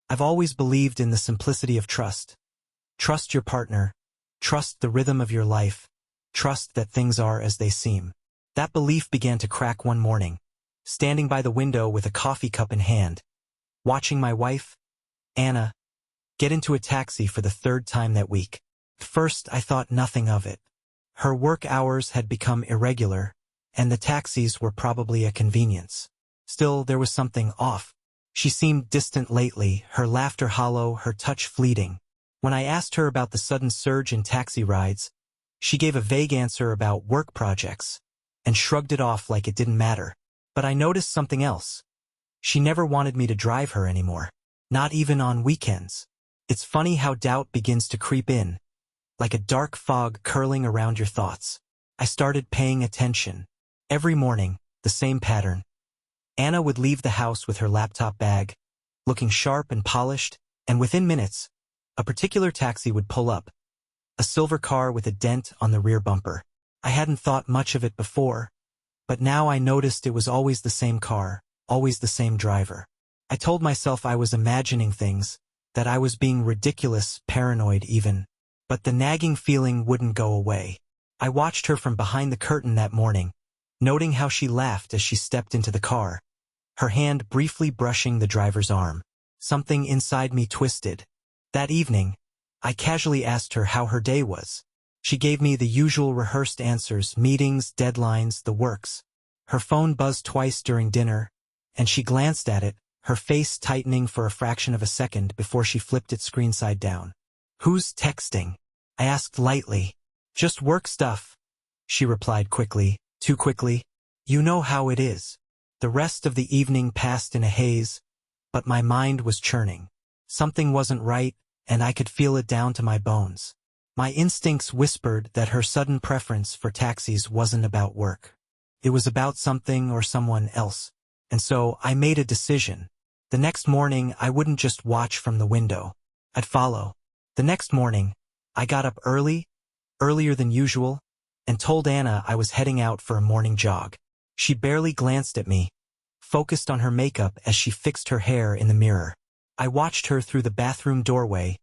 I've always believed in the simplicity of trust. Trust your partner. Trust the rhythm of your life. Trust that things are as they seem. That belief began to crack one morning, standing by the window with a coffee cup in hand, watching my wife, Anna, get into a taxi for the third time that week. First, I thought nothing of it. Her work hours had become irregular, and the taxis were probably a convenience. Still, there was something off. She seemed distant lately, her laughter hollow, her touch fleeting. When I asked her about the sudden surge in taxi rides, she gave a vague answer about work projects, and shrugged it off like it didn't matter. But I noticed something else. She never wanted me to drive her anymore. Not even on weekends. It's funny how doubt begins to creep in, like a dark fog curling around your thoughts. I started paying attention. Every morning, the same pattern. Anna would leave the house with her laptop bag, looking sharp and polished, and within minutes, a particular taxi would pull up. A silver car with a dent on the rear bumper. I hadn't thought much of it before, but now I noticed it was always the same car, always the same driver. I told myself I was imagining things, that I was being ridiculous, paranoid even. But the nagging feeling wouldn't go away. I watched her from behind the curtain that morning, noting how she laughed as she stepped into the car, her hand briefly brushing the driver's arm. Something inside me twisted. That evening, I casually asked her how her day was. She gave me the usual rehearsed answers, meetings, deadlines, the works. Her phone buzzed twice during dinner, and she glanced at it, her face tightening for a fraction of a second before she flipped it screen side down. "Who's texting?" I asked lightly. "Just work stuff," she replied quickly, too quickly. "You know how it is." The rest of the evening passed in a haze, but my mind was churning. Something wasn't right, and I could feel it down to my bones. My instincts whispered that her sudden preference for taxis wasn't about work. It was about something or someone else. And so I made a decision. The next morning, I wouldn't just watch from the window. I'd follow. The next morning, I got up early, earlier than usual, and told Anna I was heading out for a morning jog. She barely glanced at me, focused on her makeup as she fixed her hair in the mirror. I watched her through the bathroom doorway,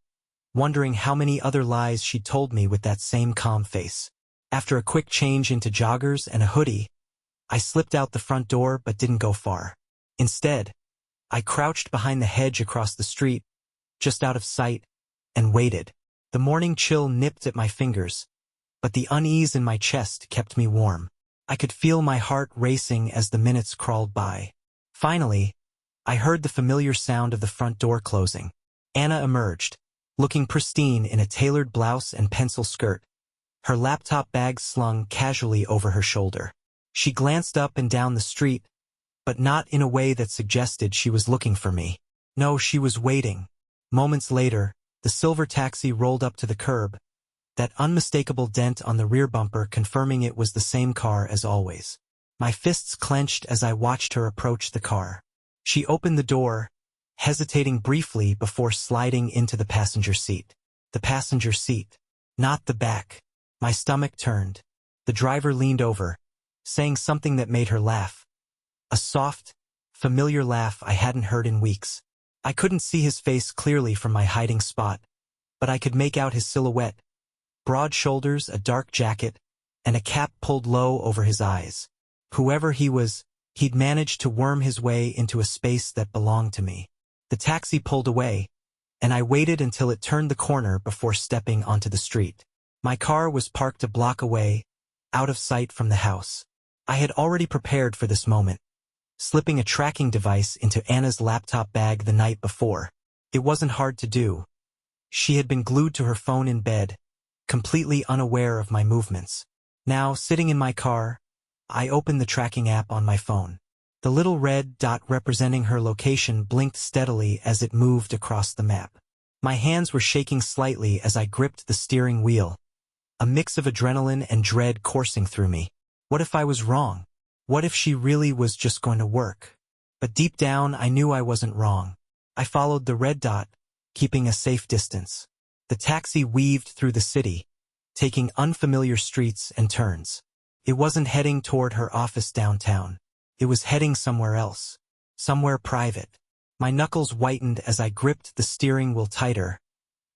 wondering how many other lies she'd told me with that same calm face. After a quick change into joggers and a hoodie, I slipped out the front door but didn't go far. Instead, I crouched behind the hedge across the street, just out of sight, and waited. The morning chill nipped at my fingers, but the unease in my chest kept me warm. I could feel my heart racing as the minutes crawled by. Finally, I heard the familiar sound of the front door closing. Anna emerged, looking pristine in a tailored blouse and pencil skirt, her laptop bag slung casually over her shoulder. She glanced up and down the street, but not in a way that suggested she was looking for me. No, she was waiting. Moments later, the silver taxi rolled up to the curb, that unmistakable dent on the rear bumper confirming it was the same car as always. My fists clenched as I watched her approach the car. She opened the door, hesitating briefly before sliding into the passenger seat. The passenger seat, not the back. My stomach turned. The driver leaned over, saying something that made her laugh. A soft, familiar laugh I hadn't heard in weeks. I couldn't see his face clearly from my hiding spot, but I could make out his silhouette. Broad shoulders, a dark jacket, and a cap pulled low over his eyes. Whoever he was, he'd managed to worm his way into a space that belonged to me. The taxi pulled away, and I waited until it turned the corner before stepping onto the street. My car was parked a block away, out of sight from the house. I had already prepared for this moment, slipping a tracking device into Anna's laptop bag the night before. It wasn't hard to do. She had been glued to her phone in bed, completely unaware of my movements. Now, sitting in my car, I opened the tracking app on my phone. The little red dot representing her location blinked steadily as it moved across the map. My hands were shaking slightly as I gripped the steering wheel, a mix of adrenaline and dread coursing through me. What if I was wrong? What if she really was just going to work? But deep down, I knew I wasn't wrong. I followed the red dot, keeping a safe distance. The taxi weaved through the city, taking unfamiliar streets and turns. It wasn't heading toward her office downtown. It was heading somewhere else. Somewhere private. My knuckles whitened as I gripped the steering wheel tighter,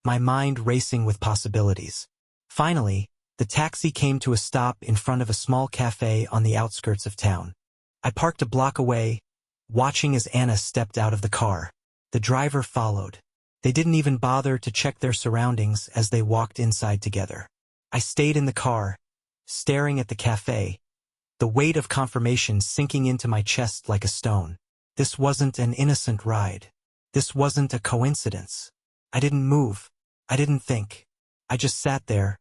my mind racing with possibilities. Finally, the taxi came to a stop in front of a small cafe on the outskirts of town. I parked a block away, watching as Anna stepped out of the car. The driver followed. They didn't even bother to check their surroundings as they walked inside together. I stayed in the car, staring at the cafe, the weight of confirmation sinking into my chest like a stone. This wasn't an innocent ride. This wasn't a coincidence. I didn't move. I didn't think. I just sat there,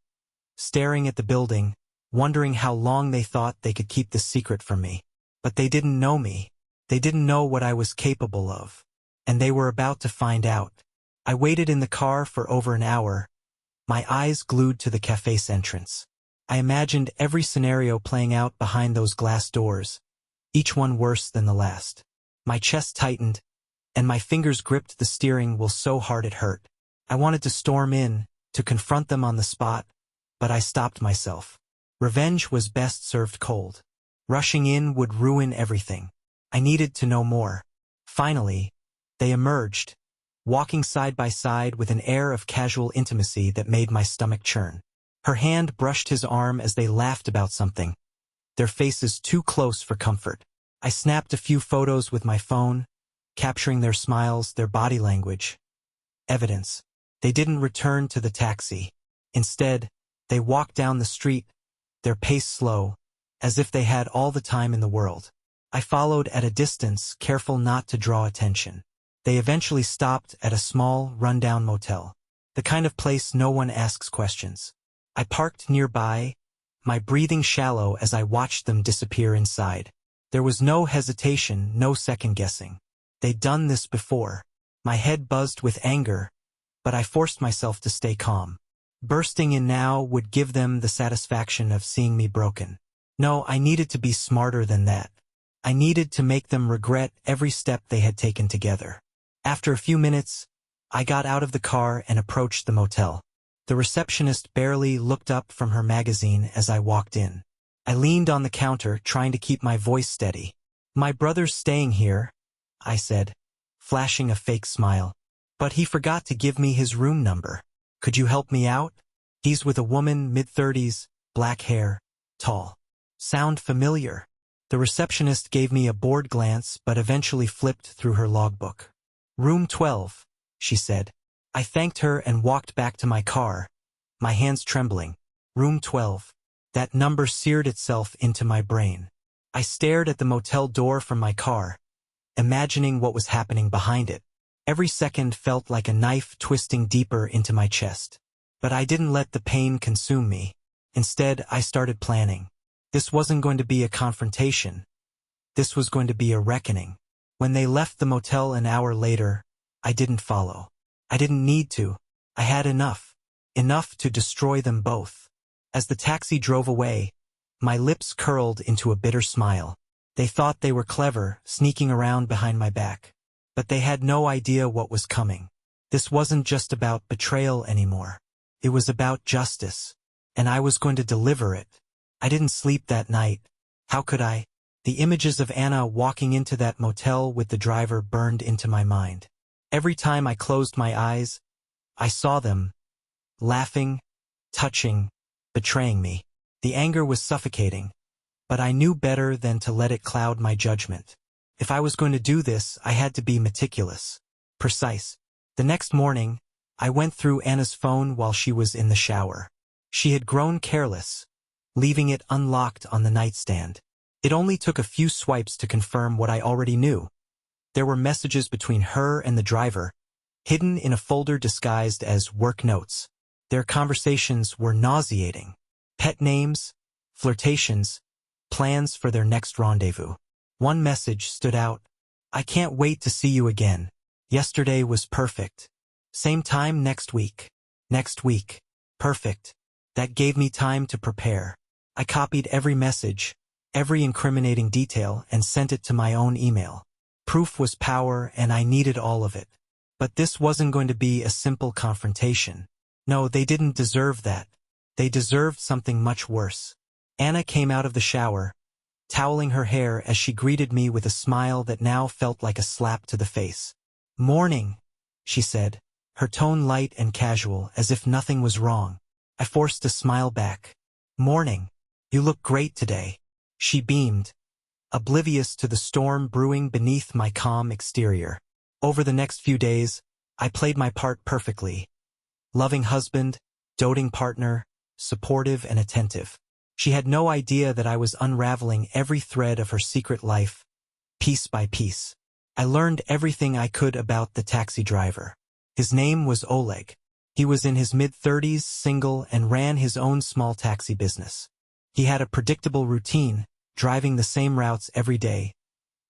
staring at the building, wondering how long they thought they could keep this secret from me. But they didn't know me. They didn't know what I was capable of. And they were about to find out. I waited in the car for over an hour, my eyes glued to the cafe's entrance. I imagined every scenario playing out behind those glass doors, each one worse than the last. My chest tightened, and my fingers gripped the steering wheel so hard it hurt. I wanted to storm in, to confront them on the spot, but I stopped myself. Revenge was best served cold. Rushing in would ruin everything. I needed to know more. Finally, they emerged, walking side by side with an air of casual intimacy that made my stomach churn. Her hand brushed his arm as they laughed about something, their faces too close for comfort. I snapped a few photos with my phone, capturing their smiles, their body language. Evidence. They didn't return to the taxi. Instead, they walked down the street, their pace slow, as if they had all the time in the world. I followed at a distance, careful not to draw attention. They eventually stopped at a small, rundown motel, the kind of place no one asks questions. I parked nearby, my breathing shallow as I watched them disappear inside. There was no hesitation, no second-guessing. They'd done this before. My head buzzed with anger, but I forced myself to stay calm. Bursting in now would give them the satisfaction of seeing me broken. No, I needed to be smarter than that. I needed to make them regret every step they had taken together. After a few minutes, I got out of the car and approached the motel. The receptionist barely looked up from her magazine as I walked in. I leaned on the counter, trying to keep my voice steady. "My brother's staying here," I said, flashing a fake smile. "But he forgot to give me his room number. Could you help me out? He's with a woman, mid-30s, black hair, tall. Sound familiar?" The receptionist gave me a bored glance but eventually flipped through her logbook. "Room 12, she said. I thanked her and walked back to my car, my hands trembling. Room 12. That number seared itself into my brain. I stared at the motel door from my car, imagining what was happening behind it. Every second felt like a knife twisting deeper into my chest. But I didn't let the pain consume me. Instead, I started planning. This wasn't going to be a confrontation. This was going to be a reckoning. When they left the motel an hour later, I didn't follow. I didn't need to. I had enough. Enough to destroy them both. As the taxi drove away, my lips curled into a bitter smile. They thought they were clever, sneaking around behind my back. But they had no idea what was coming. This wasn't just about betrayal anymore. It was about justice. And I was going to deliver it. I didn't sleep that night. How could I? The images of Anna walking into that motel with the driver burned into my mind. Every time I closed my eyes, I saw them, laughing, touching, betraying me. The anger was suffocating, but I knew better than to let it cloud my judgment. If I was going to do this, I had to be meticulous, precise. The next morning, I went through Anna's phone while she was in the shower. She had grown careless, leaving it unlocked on the nightstand. It only took a few swipes to confirm what I already knew. There were messages between her and the driver, hidden in a folder disguised as work notes. Their conversations were nauseating. Pet names, flirtations, plans for their next rendezvous. One message stood out. "I can't wait to see you again. Yesterday was perfect. Same time next week." Next week. Perfect. That gave me time to prepare. I copied every message, every incriminating detail, and sent it to my own email. Proof was power, and I needed all of it. But this wasn't going to be a simple confrontation. No, they didn't deserve that. They deserved something much worse. Anna came out of the shower, toweling her hair as she greeted me with a smile that now felt like a slap to the face. "Morning," she said, her tone light and casual, as if nothing was wrong. I forced a smile back. "Morning. You look great today." She beamed, oblivious to the storm brewing beneath my calm exterior. Over the next few days, I played my part perfectly. Loving husband, doting partner, supportive and attentive. She had no idea that I was unraveling every thread of her secret life, piece by piece. I learned everything I could about the taxi driver. His name was Oleg. He was in his mid-30s, single, and ran his own small taxi business. He had a predictable routine, driving the same routes every day,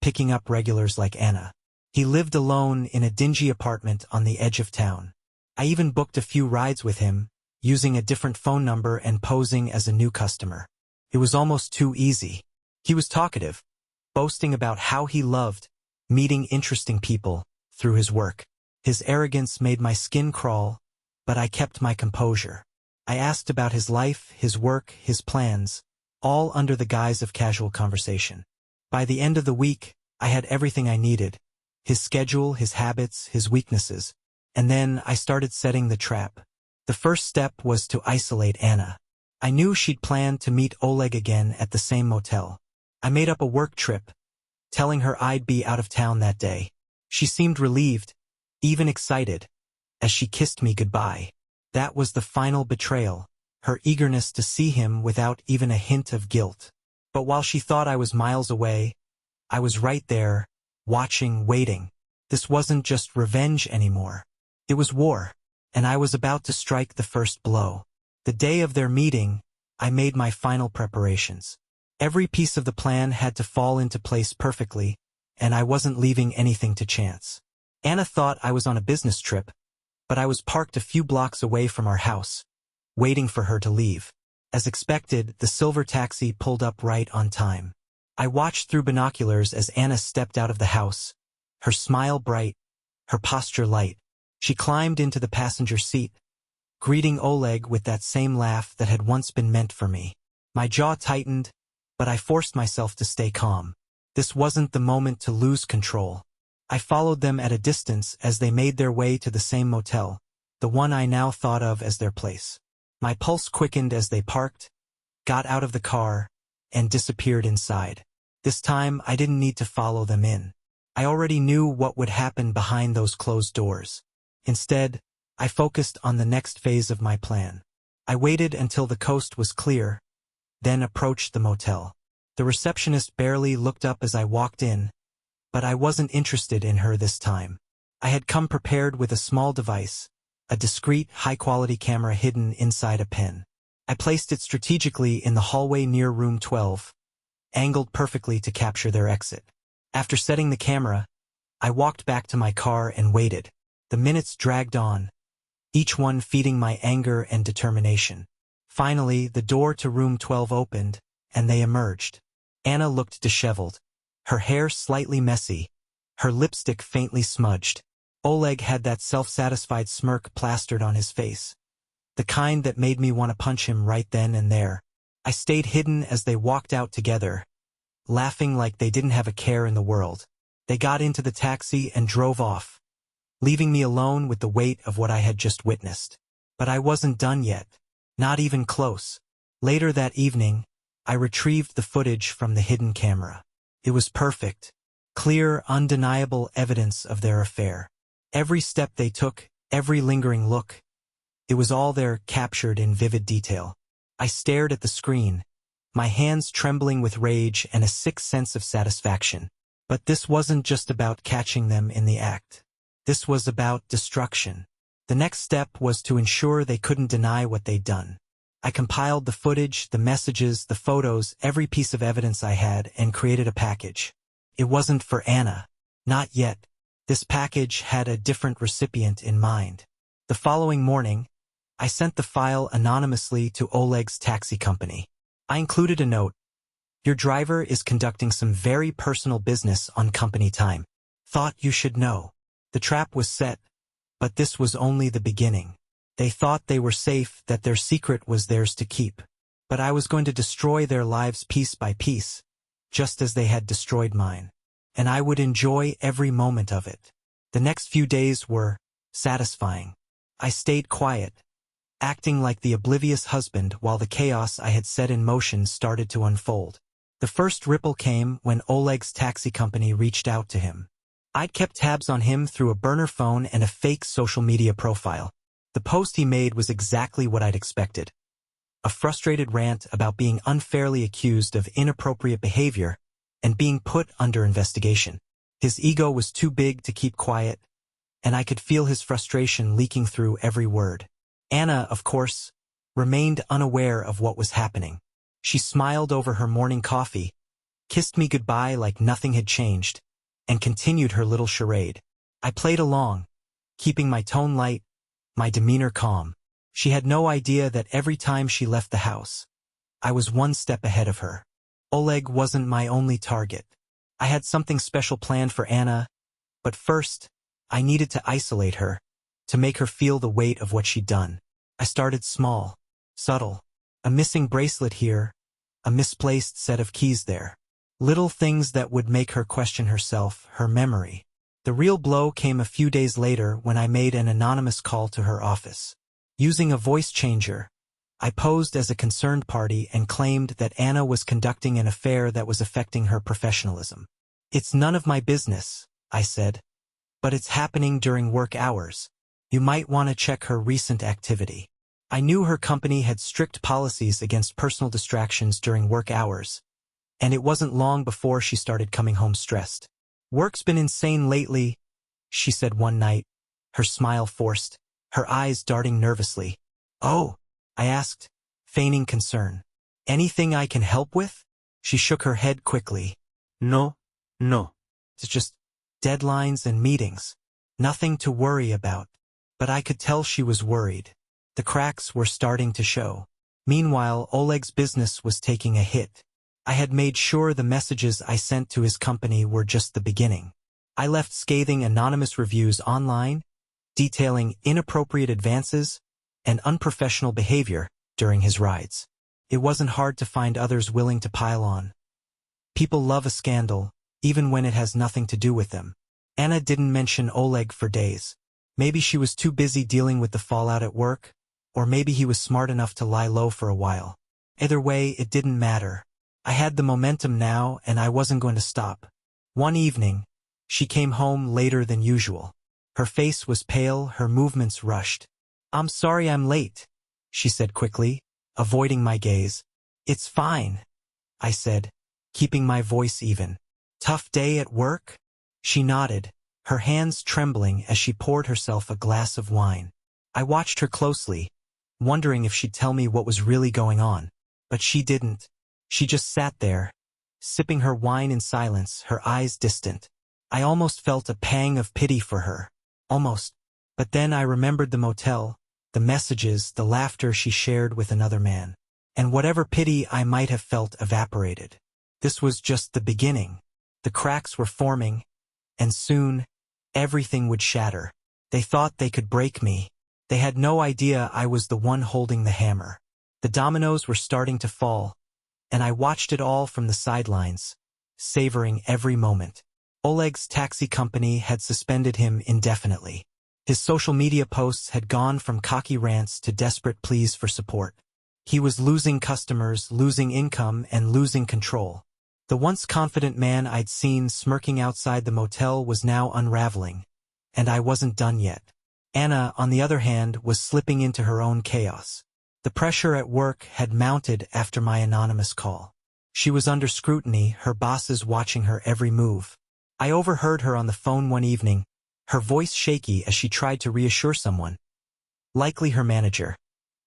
picking up regulars like Anna. He lived alone in a dingy apartment on the edge of town. I even booked a few rides with him, using a different phone number and posing as a new customer. It was almost too easy. He was talkative, boasting about how he loved meeting interesting people through his work. His arrogance made my skin crawl, but I kept my composure. I asked about his life, his work, his plans, all under the guise of casual conversation. By the end of the week, I had everything I needed: his schedule, his habits, his weaknesses. And then I started setting the trap. The first step was to isolate Anna. I knew she'd planned to meet Oleg again at the same motel. I made up a work trip, telling her I'd be out of town that day. She seemed relieved, even excited, as she kissed me goodbye. That was the final betrayal, her eagerness to see him without even a hint of guilt. But while she thought I was miles away, I was right there, watching, waiting. This wasn't just revenge anymore. It was war, and I was about to strike the first blow. The day of their meeting, I made my final preparations. Every piece of the plan had to fall into place perfectly, and I wasn't leaving anything to chance. Anna thought I was on a business trip, but I was parked a few blocks away from our house, waiting for her to leave. As expected, the silver taxi pulled up right on time. I watched through binoculars as Anna stepped out of the house, her smile bright, her posture light. She climbed into the passenger seat, greeting Oleg with that same laugh that had once been meant for me. My jaw tightened, but I forced myself to stay calm. This wasn't the moment to lose control. I followed them at a distance as they made their way to the same motel, the one I now thought of as their place. My pulse quickened as they parked, got out of the car, and disappeared inside. This time, I didn't need to follow them in. I already knew what would happen behind those closed doors. Instead, I focused on the next phase of my plan. I waited until the coast was clear, then approached the motel. The receptionist barely looked up as I walked in, but I wasn't interested in her this time. I had come prepared with a small device, a discreet, high-quality camera hidden inside a pen. I placed it strategically in the hallway near room 12, angled perfectly to capture their exit. After setting the camera, I walked back to my car and waited. The minutes dragged on, each one feeding my anger and determination. Finally, the door to room 12 opened, and they emerged. Anna looked disheveled, her hair slightly messy, her lipstick faintly smudged. Oleg had that self-satisfied smirk plastered on his face, the kind that made me want to punch him right then and there. I stayed hidden as they walked out together, laughing like they didn't have a care in the world. They got into the taxi and drove off, leaving me alone with the weight of what I had just witnessed. But I wasn't done yet, not even close. Later that evening, I retrieved the footage from the hidden camera. It was perfect, clear, undeniable evidence of their affair. Every step they took, every lingering look, it was all there, captured in vivid detail. I stared at the screen, my hands trembling with rage and a sick sense of satisfaction. But this wasn't just about catching them in the act. This was about destruction. The next step was to ensure they couldn't deny what they'd done. I compiled the footage, the messages, the photos, every piece of evidence I had, and created a package. It wasn't for Anna. Not yet. This package had a different recipient in mind. The following morning, I sent the file anonymously to Oleg's taxi company. I included a note. Your driver is conducting some very personal business on company time. Thought you should know. The trap was set, but this was only the beginning. They thought they were safe, that their secret was theirs to keep. But I was going to destroy their lives piece by piece, just as they had destroyed mine. And I would enjoy every moment of it. The next few days were satisfying. I stayed quiet, acting like the oblivious husband while the chaos I had set in motion started to unfold. The first ripple came when Oleg's taxi company reached out to him. I'd kept tabs on him through a burner phone and a fake social media profile. The post he made was exactly what I'd expected. A frustrated rant about being unfairly accused of inappropriate behavior and being put under investigation. His ego was too big to keep quiet, and I could feel his frustration leaking through every word. Anna, of course, remained unaware of what was happening. She smiled over her morning coffee, kissed me goodbye like nothing had changed, and continued her little charade. I played along, keeping my tone light, my demeanor calm. She had no idea that every time she left the house, I was one step ahead of her. Oleg wasn't my only target. I had something special planned for Anna, but first, I needed to isolate her, to make her feel the weight of what she'd done. I started small, subtle. A missing bracelet here, a misplaced set of keys there. Little things that would make her question herself, her memory. The real blow came a few days later when I made an anonymous call to her office. Using a voice changer, I posed as a concerned party and claimed that Anna was conducting an affair that was affecting her professionalism. "It's none of my business," I said, "but it's happening during work hours. You might want to check her recent activity." I knew her company had strict policies against personal distractions during work hours, and it wasn't long before she started coming home stressed. "Work's been insane lately," she said one night, her smile forced, her eyes darting nervously. "Oh," I asked, feigning concern. "Anything I can help with?" She shook her head quickly. No. It's just deadlines and meetings. Nothing to worry about." But I could tell she was worried. The cracks were starting to show. Meanwhile, Oleg's business was taking a hit. I had made sure the messages I sent to his company were just the beginning. I left scathing anonymous reviews online, detailing inappropriate advances and unprofessional behavior during his rides. It wasn't hard to find others willing to pile on. People love a scandal, even when it has nothing to do with them. Anna didn't mention Oleg for days. Maybe she was too busy dealing with the fallout at work, or maybe he was smart enough to lie low for a while. Either way, it didn't matter. I had the momentum now, and I wasn't going to stop. One evening, she came home later than usual. Her face was pale, her movements rushed. "I'm sorry I'm late," she said quickly, avoiding my gaze. "It's fine," I said, keeping my voice even. "Tough day at work?" She nodded, her hands trembling as she poured herself a glass of wine. I watched her closely, wondering if she'd tell me what was really going on. But she didn't. She just sat there, sipping her wine in silence, her eyes distant. I almost felt a pang of pity for her. Almost. But then I remembered the motel, the messages, the laughter she shared with another man. And whatever pity I might have felt evaporated. This was just the beginning. The cracks were forming, and soon, everything would shatter. They thought they could break me. They had no idea I was the one holding the hammer. The dominoes were starting to fall, and I watched it all from the sidelines, savoring every moment. Oleg's taxi company had suspended him indefinitely. His social media posts had gone from cocky rants to desperate pleas for support. He was losing customers, losing income, and losing control. The once confident man I'd seen smirking outside the motel was now unraveling, and I wasn't done yet. Anna, on the other hand, was slipping into her own chaos. The pressure at work had mounted after my anonymous call. She was under scrutiny, her bosses watching her every move. I overheard her on the phone one evening, her voice shaky as she tried to reassure someone, likely her manager,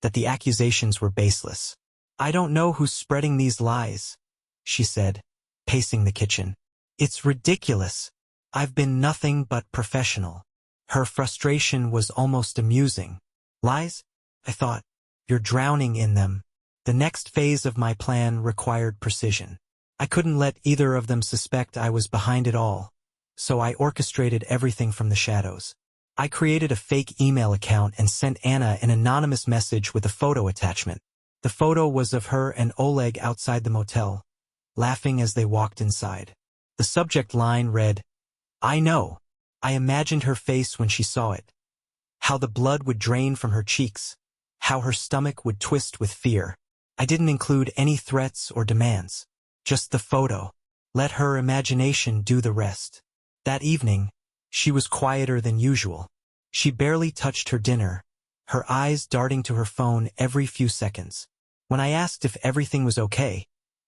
that the accusations were baseless. "I don't know who's spreading these lies," she said, pacing the kitchen. "It's ridiculous. I've been nothing but professional." Her frustration was almost amusing. "Lies?" I thought. "You're drowning in them." The next phase of my plan required precision. I couldn't let either of them suspect I was behind it all, so I orchestrated everything from the shadows. I created a fake email account and sent Anna an anonymous message with a photo attachment. The photo was of her and Oleg outside the motel, laughing as they walked inside. The subject line read, "I know, I imagined her face when she saw it. How the blood would drain from her cheeks. How her stomach would twist with fear. I didn't include any threats or demands. Just the photo. Let her imagination do the rest. That evening, she was quieter than usual. She barely touched her dinner, her eyes darting to her phone every few seconds. When I asked if everything was okay,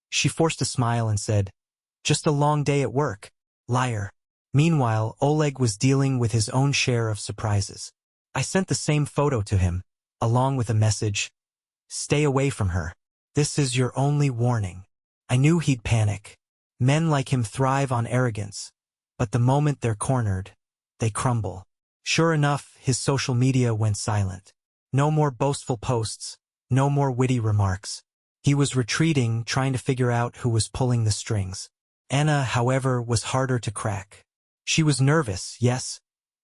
she forced a smile and said, "Just a long day at work, liar." Meanwhile, Oleg was dealing with his own share of surprises. I sent the same photo to him, along with a message, "Stay away from her. This is your only warning." I knew he'd panic. Men like him thrive on arrogance, but the moment they're cornered, they crumble. Sure enough, his social media went silent. No more boastful posts, no more witty remarks. He was retreating, trying to figure out who was pulling the strings. Anna, however, was harder to crack. She was nervous, yes,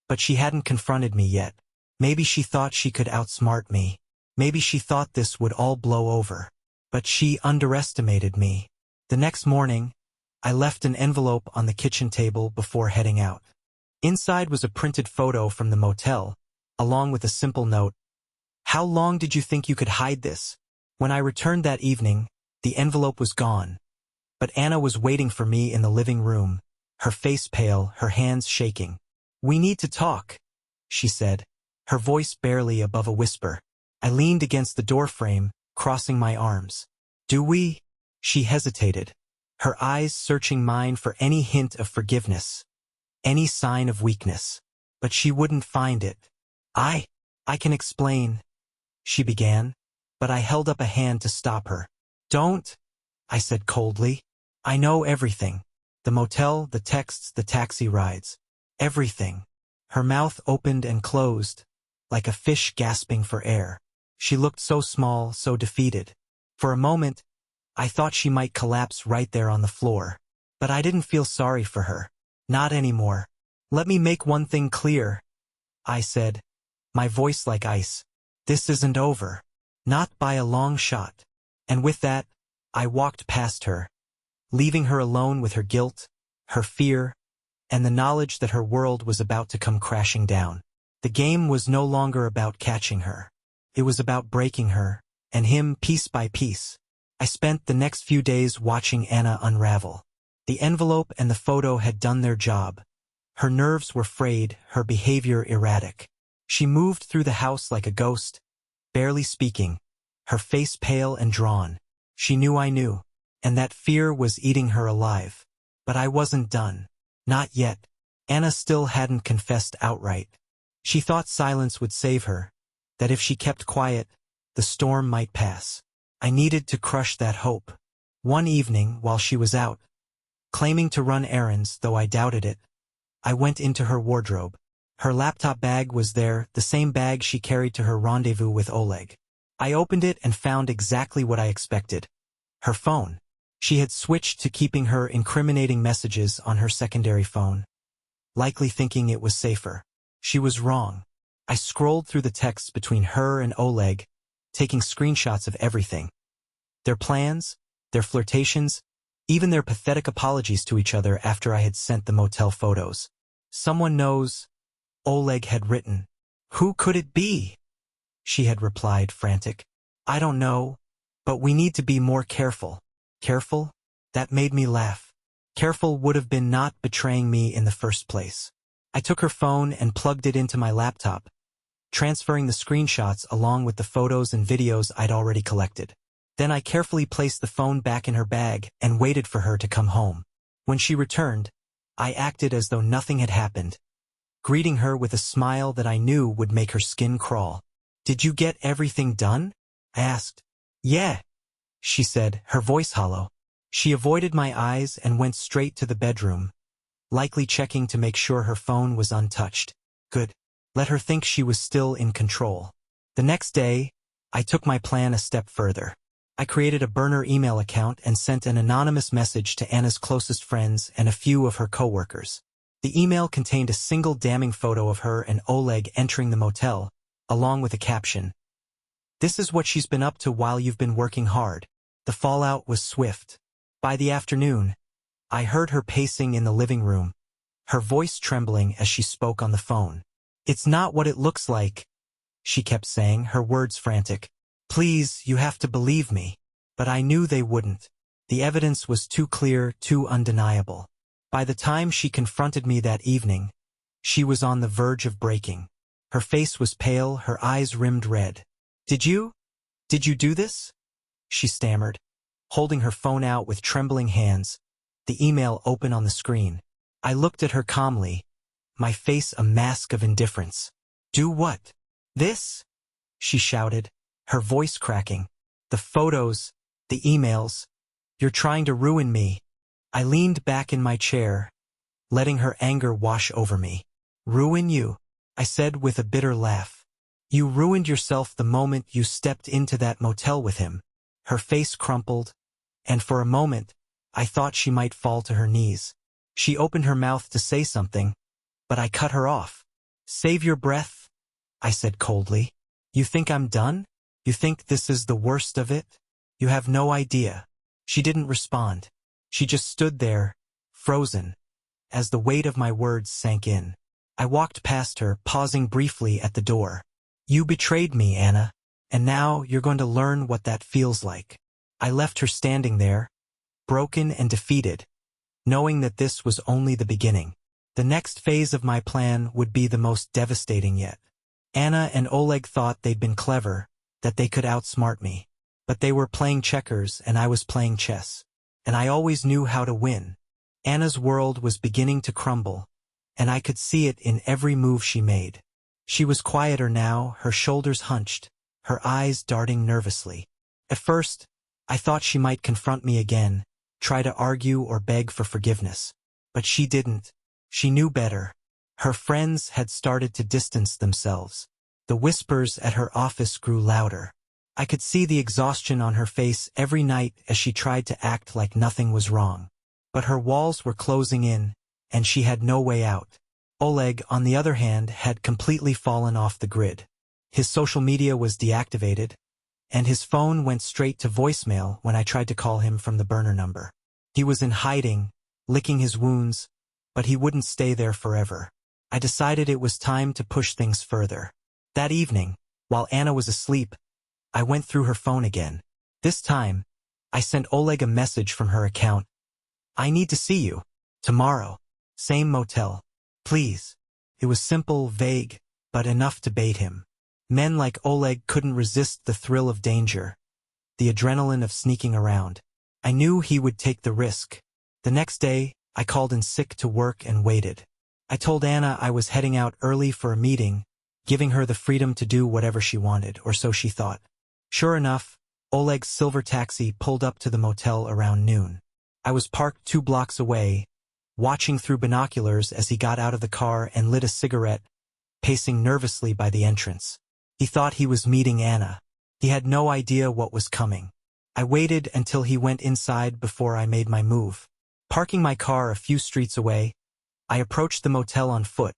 but she hadn't confronted me yet. Maybe she thought she could outsmart me. Maybe she thought this would all blow over. But she underestimated me. The next morning, I left an envelope on the kitchen table before heading out. Inside was a printed photo from the motel, along with a simple note, "How long did you think you could hide this?" When I returned that evening, the envelope was gone. But Anna was waiting for me in the living room, her face pale, her hands shaking. "We need to talk," she said, her voice barely above a whisper. I leaned against the doorframe, crossing my arms. "Do we?" She hesitated, her eyes searching mine for any hint of forgiveness, any sign of weakness. But she wouldn't find it. I can explain," she began, but I held up a hand to stop her. "Don't," I said coldly. "I know everything. The motel, the texts, the taxi rides. Everything." Her mouth opened and closed, like a fish gasping for air. She looked so small, so defeated. For a moment, I thought she might collapse right there on the floor. But I didn't feel sorry for her. Not anymore. "Let me make one thing clear," I said, my voice like ice. "This isn't over. Not by a long shot." And with that, I walked past her, leaving her alone with her guilt, her fear, and the knowledge that her world was about to come crashing down. The game was no longer about catching her. It was about breaking her, and him piece by piece. I spent the next few days watching Anna unravel. The envelope and the photo had done their job. Her nerves were frayed, her behavior erratic. She moved through the house like a ghost, barely speaking, her face pale and drawn. She knew I knew, and that fear was eating her alive. But I wasn't done. Not yet. Anna still hadn't confessed outright. She thought silence would save her, that if she kept quiet, the storm might pass. I needed to crush that hope. One evening, while she was out, claiming to run errands, though I doubted it, I went into her wardrobe. Her laptop bag was there, the same bag she carried to her rendezvous with Oleg. I opened it and found exactly what I expected. Her phone. She had switched to keeping her incriminating messages on her secondary phone, likely thinking it was safer. She was wrong. I scrolled through the texts between her and Oleg, taking screenshots of everything. Their plans, their flirtations, even their pathetic apologies to each other after I had sent the motel photos. "Someone knows," Oleg had written. "Who could it be?" she had replied, frantic. "I don't know, but we need to be more careful." Careful? That made me laugh. Careful would have been not betraying me in the first place. I took her phone and plugged it into my laptop, transferring the screenshots along with the photos and videos I'd already collected. Then I carefully placed the phone back in her bag and waited for her to come home. When she returned, I acted as though nothing had happened, greeting her with a smile that I knew would make her skin crawl. "Did you get everything done?" I asked. "Yeah," she said, her voice hollow. She avoided my eyes and went straight to the bedroom, likely checking to make sure her phone was untouched. Good. Let her think she was still in control. The next day, I took my plan a step further. I created a burner email account and sent an anonymous message to Anna's closest friends and a few of her coworkers. The email contained a single damning photo of her and Oleg entering the motel, along with a caption, "This is what she's been up to while you've been working hard." The fallout was swift. By the afternoon, I heard her pacing in the living room, her voice trembling as she spoke on the phone. "It's not what it looks like," she kept saying, her words frantic. "Please, you have to believe me." But I knew they wouldn't. The evidence was too clear, too undeniable. By the time she confronted me that evening, she was on the verge of breaking. Her face was pale, her eyes rimmed red. Did you do this?" she stammered, holding her phone out with trembling hands, the email open on the screen. I looked at her calmly, my face a mask of indifference. "Do what?" "This?" she shouted, her voice cracking. "The photos, the emails. You're trying to ruin me." I leaned back in my chair, letting her anger wash over me. "Ruin you?" I said with a bitter laugh. "You ruined yourself the moment you stepped into that motel with him." Her face crumpled, and for a moment, I thought she might fall to her knees. She opened her mouth to say something, but I cut her off. "Save your breath," I said coldly. "You think I'm done? You think this is the worst of it? You have no idea." She didn't respond. She just stood there, frozen, as the weight of my words sank in. I walked past her, pausing briefly at the door. "You betrayed me, Anna, and now you're going to learn what that feels like." I left her standing there, broken and defeated, knowing that this was only the beginning. The next phase of my plan would be the most devastating yet. Anna and Oleg thought they'd been clever, that they could outsmart me. But they were playing checkers and I was playing chess. And I always knew how to win. Anna's world was beginning to crumble, and I could see it in every move she made. She was quieter now, her shoulders hunched, her eyes darting nervously. At first, I thought she might confront me again, try to argue or beg for forgiveness. But she didn't. She knew better. Her friends had started to distance themselves. The whispers at her office grew louder. I could see the exhaustion on her face every night as she tried to act like nothing was wrong. But her walls were closing in, and she had no way out. Oleg, on the other hand, had completely fallen off the grid. His social media was deactivated, and his phone went straight to voicemail when I tried to call him from the burner number. He was in hiding, licking his wounds, but he wouldn't stay there forever. I decided it was time to push things further. That evening, while Anna was asleep, I went through her phone again. This time, I sent Oleg a message from her account. "I need to see you. Tomorrow. Same motel. Please." It was simple, vague, but enough to bait him. Men like Oleg couldn't resist the thrill of danger, the adrenaline of sneaking around. I knew he would take the risk. The next day, I called in sick to work and waited. I told Anna I was heading out early for a meeting, giving her the freedom to do whatever she wanted, or so she thought. Sure enough, Oleg's silver taxi pulled up to the motel around noon. I was parked 2 blocks away, watching through binoculars as he got out of the car and lit a cigarette, pacing nervously by the entrance. He thought he was meeting Anna. He had no idea what was coming. I waited until he went inside before I made my move. Parking my car a few streets away, I approached the motel on foot,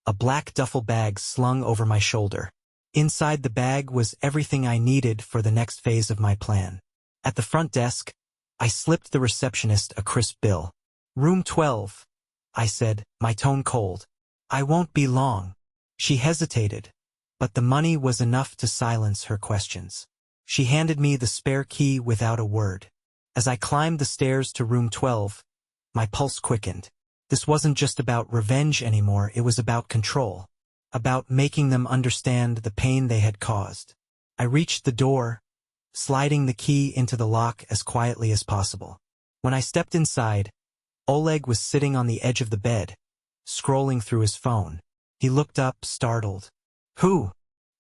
a black duffel bag slung over my shoulder. Inside the bag was everything I needed for the next phase of my plan. At the front desk, I slipped the receptionist a crisp bill. "Room 12, I said, my tone cold. "I won't be long." She hesitated, but the money was enough to silence her questions. She handed me the spare key without a word. As I climbed the stairs to room 12, my pulse quickened. This wasn't just about revenge anymore, it was about control. About making them understand the pain they had caused. I reached the door, sliding the key into the lock as quietly as possible. When I stepped inside, Oleg was sitting on the edge of the bed, scrolling through his phone. He looked up, startled. "Who?"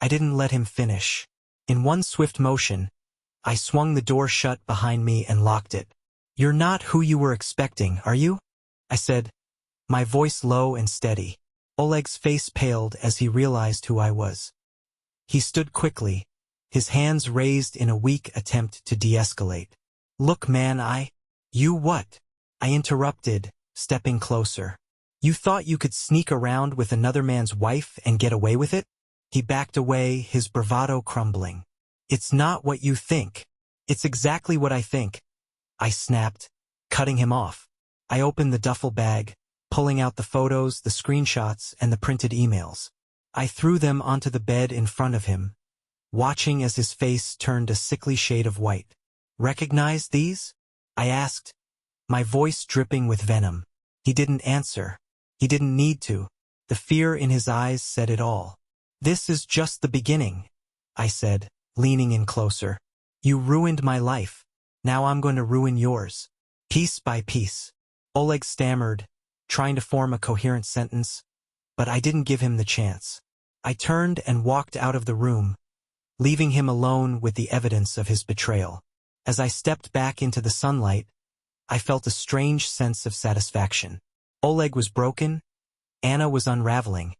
I didn't let him finish. In one swift motion, I swung the door shut behind me and locked it. "You're not who you were expecting, are you?" I said, my voice low and steady. Oleg's face paled as he realized who I was. He stood quickly, his hands raised in a weak attempt to de-escalate. "Look, man, You what?" I interrupted, stepping closer. "You thought you could sneak around with another man's wife and get away with it?" He backed away, his bravado crumbling. "It's not what you think. It's exactly what I think," I snapped, cutting him off. I opened the duffel bag, pulling out the photos, the screenshots, and the printed emails. I threw them onto the bed in front of him, watching as his face turned a sickly shade of white. "Recognize these?" I asked, my voice dripping with venom. He didn't answer. He didn't need to. The fear in his eyes said it all. "This is just the beginning," I said, leaning in closer. "You ruined my life. Now I'm going to ruin yours. Piece by piece." Oleg stammered, trying to form a coherent sentence, but I didn't give him the chance. I turned and walked out of the room, leaving him alone with the evidence of his betrayal. As I stepped back into the sunlight, I felt a strange sense of satisfaction. Oleg was broken, Anna was unraveling,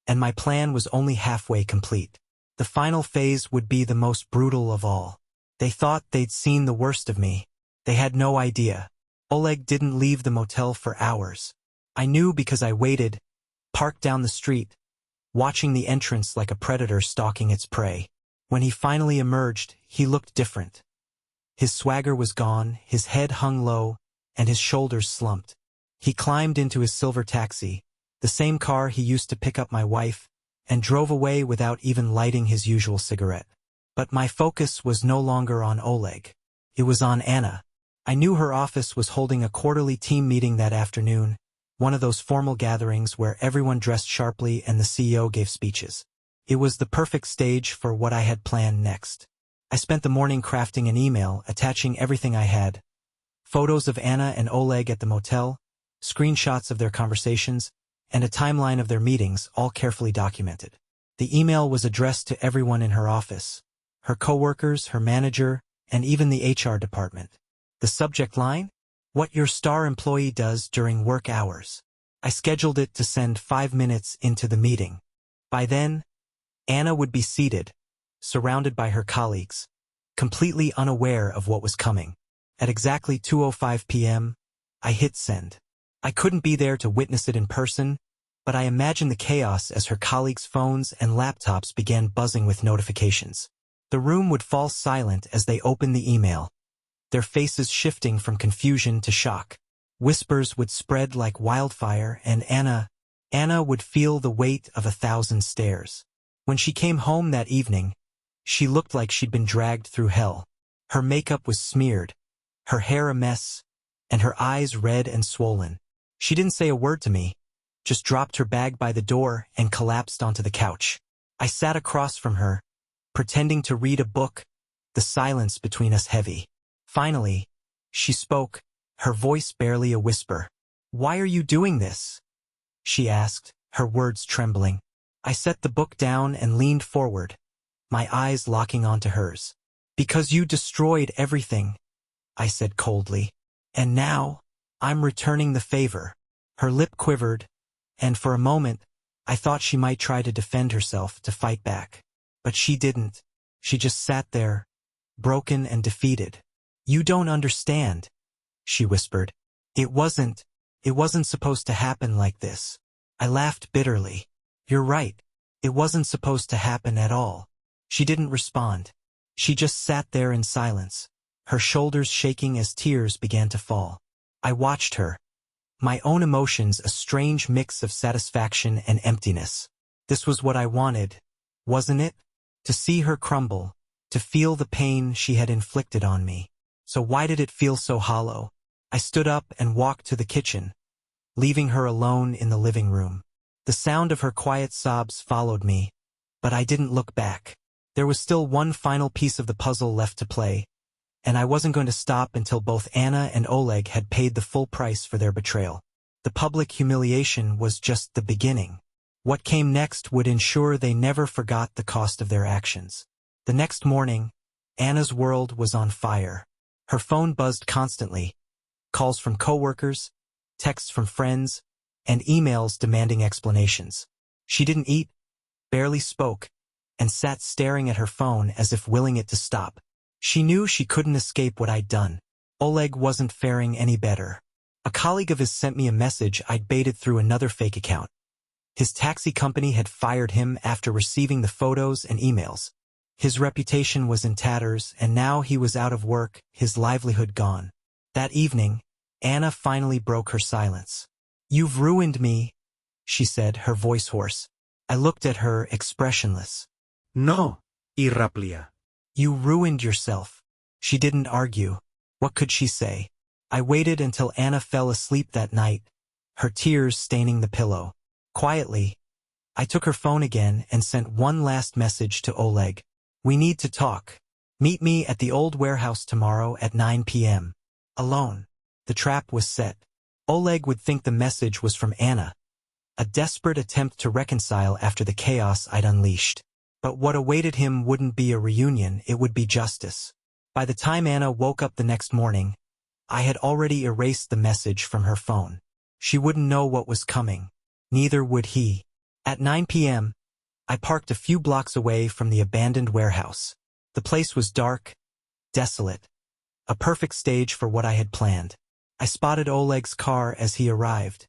and my plan was only halfway complete. The final phase would be the most brutal of all. They thought they'd seen the worst of me. They had no idea. Oleg didn't leave the motel for hours. I knew because I waited, parked down the street, watching the entrance like a predator stalking its prey. When he finally emerged, he looked different. His swagger was gone, his head hung low, and his shoulders slumped. He climbed into his silver taxi, the same car he used to pick up my wife, and drove away without even lighting his usual cigarette. But my focus was no longer on Oleg. It was on Anna. I knew her office was holding a quarterly team meeting that afternoon, one of those formal gatherings where everyone dressed sharply and the CEO gave speeches. It was the perfect stage for what I had planned next. I spent the morning crafting an email, attaching everything I had. Photos of Anna and Oleg at the motel, screenshots of their conversations, and a timeline of their meetings, all carefully documented. The email was addressed to everyone in her office, her coworkers, her manager, and even the HR department. The subject line? What your star employee does during work hours. I scheduled it to send 5 minutes into the meeting. By then, Anna would be seated, surrounded by her colleagues, completely unaware of what was coming. At exactly 2:05 p.m., I hit send. I couldn't be there to witness it in person, but I imagined the chaos as her colleagues' phones and laptops began buzzing with notifications. The room would fall silent as they opened the email, their faces shifting from confusion to shock. Whispers would spread like wildfire, and Anna would feel the weight of 1,000 stares. When she came home that evening, she looked like she'd been dragged through hell. Her makeup was smeared, her hair a mess, and her eyes red and swollen. She didn't say a word to me, just dropped her bag by the door and collapsed onto the couch. I sat across from her, pretending to read a book, the silence between us heavy. Finally, she spoke, her voice barely a whisper. "Why are you doing this?" she asked, her words trembling. I set the book down and leaned forward, my eyes locking onto hers. "Because you destroyed everything," I said coldly. "And now, I'm returning the favor." Her lip quivered, and for a moment, I thought she might try to defend herself, to fight back. But she didn't. She just sat there, broken and defeated. "You don't understand," she whispered. It wasn't supposed to happen like this." I laughed bitterly. "You're right. It wasn't supposed to happen at all." She didn't respond. She just sat there in silence, her shoulders shaking as tears began to fall. I watched her, my own emotions a strange mix of satisfaction and emptiness. This was what I wanted, wasn't it? To see her crumble, to feel the pain she had inflicted on me. So why did it feel so hollow? I stood up and walked to the kitchen, leaving her alone in the living room. The sound of her quiet sobs followed me, but I didn't look back. There was still one final piece of the puzzle left to play, and I wasn't going to stop until both Anna and Oleg had paid the full price for their betrayal. The public humiliation was just the beginning. What came next would ensure they never forgot the cost of their actions. The next morning, Anna's world was on fire. Her phone buzzed constantly, calls from coworkers, texts from friends, and emails demanding explanations. She didn't eat, barely spoke, and sat staring at her phone as if willing it to stop. She knew she couldn't escape what I'd done. Oleg wasn't faring any better. A colleague of his sent me a message I'd baited through another fake account. His taxi company had fired him after receiving the photos and emails. His reputation was in tatters, and now he was out of work, his livelihood gone. That evening, Anna finally broke her silence. "You've ruined me," she said, her voice hoarse. I looked at her, expressionless. No, Irraplia. "You ruined yourself." She didn't argue. What could she say? I waited until Anna fell asleep that night, her tears staining the pillow. Quietly, I took her phone again and sent one last message to Oleg. "We need to talk. Meet me at the old warehouse tomorrow at 9 p.m. Alone." The trap was set. Oleg would think the message was from Anna, a desperate attempt to reconcile after the chaos I'd unleashed. But what awaited him wouldn't be a reunion, it would be justice. By the time Anna woke up the next morning, I had already erased the message from her phone. She wouldn't know what was coming. Neither would he. At 9 p.m., I parked a few blocks away from the abandoned warehouse. The place was dark, desolate, a perfect stage for what I had planned. I spotted Oleg's car as he arrived,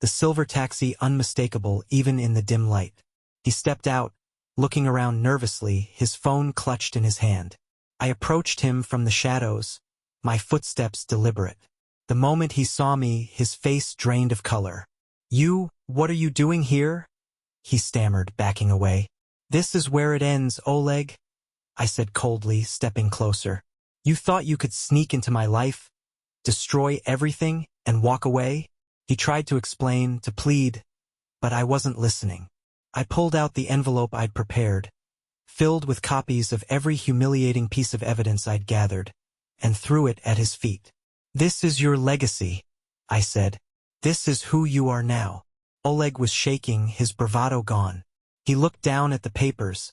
the silver taxi unmistakable even in the dim light. He stepped out, looking around nervously, his phone clutched in his hand. I approached him from the shadows, my footsteps deliberate. The moment he saw me, his face drained of color. What are you doing here?" he stammered, backing away. "This is where it ends, Oleg," I said coldly, stepping closer. "You thought you could sneak into my life, destroy everything, and walk away?" He tried to explain, to plead, but I wasn't listening. I pulled out the envelope I'd prepared, filled with copies of every humiliating piece of evidence I'd gathered, and threw it at his feet. "This is your legacy," I said. "This is who you are now." Oleg was shaking, his bravado gone. He looked down at the papers,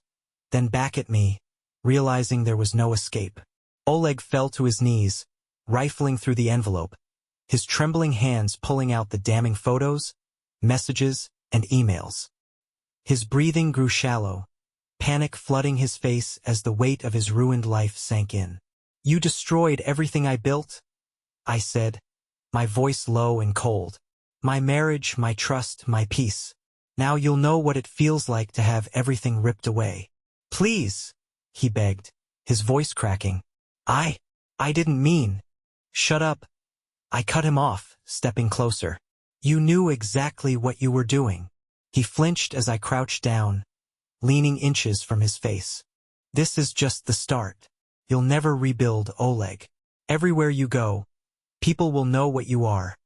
then back at me, realizing there was no escape. Oleg fell to his knees, rifling through the envelope, his trembling hands pulling out the damning photos, messages, and emails. His breathing grew shallow, panic flooding his face as the weight of his ruined life sank in. "You destroyed everything I built," I said, my voice low and cold. "My marriage, my trust, my peace. Now you'll know what it feels like to have everything ripped away." "Please," he begged, his voice cracking. I didn't mean." "Shut up." I cut him off, stepping closer. "You knew exactly what you were doing." He flinched as I crouched down, leaning inches from his face. "This is just the start. You'll never rebuild, Oleg. Everywhere you go, people will know what you are.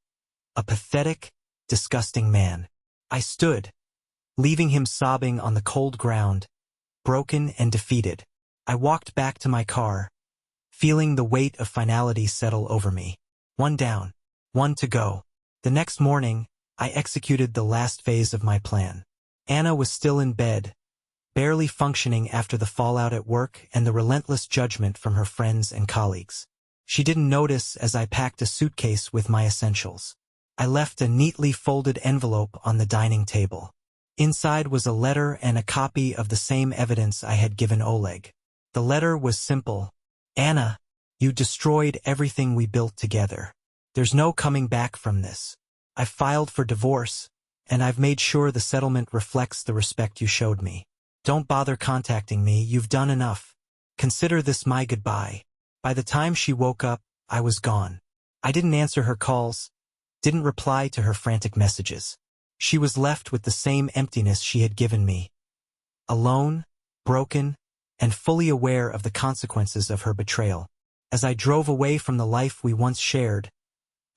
A pathetic, disgusting man." I stood, leaving him sobbing on the cold ground, broken and defeated. I walked back to my car, feeling the weight of finality settle over me. One down, one to go. The next morning, I executed the last phase of my plan. Anna was still in bed, barely functioning after the fallout at work and the relentless judgment from her friends and colleagues. She didn't notice as I packed a suitcase with my essentials. I left a neatly folded envelope on the dining table. Inside was a letter and a copy of the same evidence I had given Oleg. The letter was simple. "Anna, you destroyed everything we built together. There's no coming back from this. I filed for divorce, and I've made sure the settlement reflects the respect you showed me. Don't bother contacting me, you've done enough. Consider this my goodbye." By the time she woke up, I was gone. I didn't answer her calls, didn't reply to her frantic messages. She was left with the same emptiness she had given me. Alone, broken, and fully aware of the consequences of her betrayal. As I drove away from the life we once shared,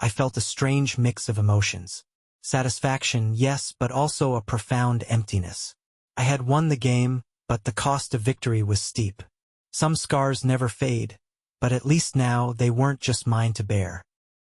I felt a strange mix of emotions. Satisfaction, yes, but also a profound emptiness. I had won the game, but the cost of victory was steep. Some scars never fade, but at least now they weren't just mine to bear.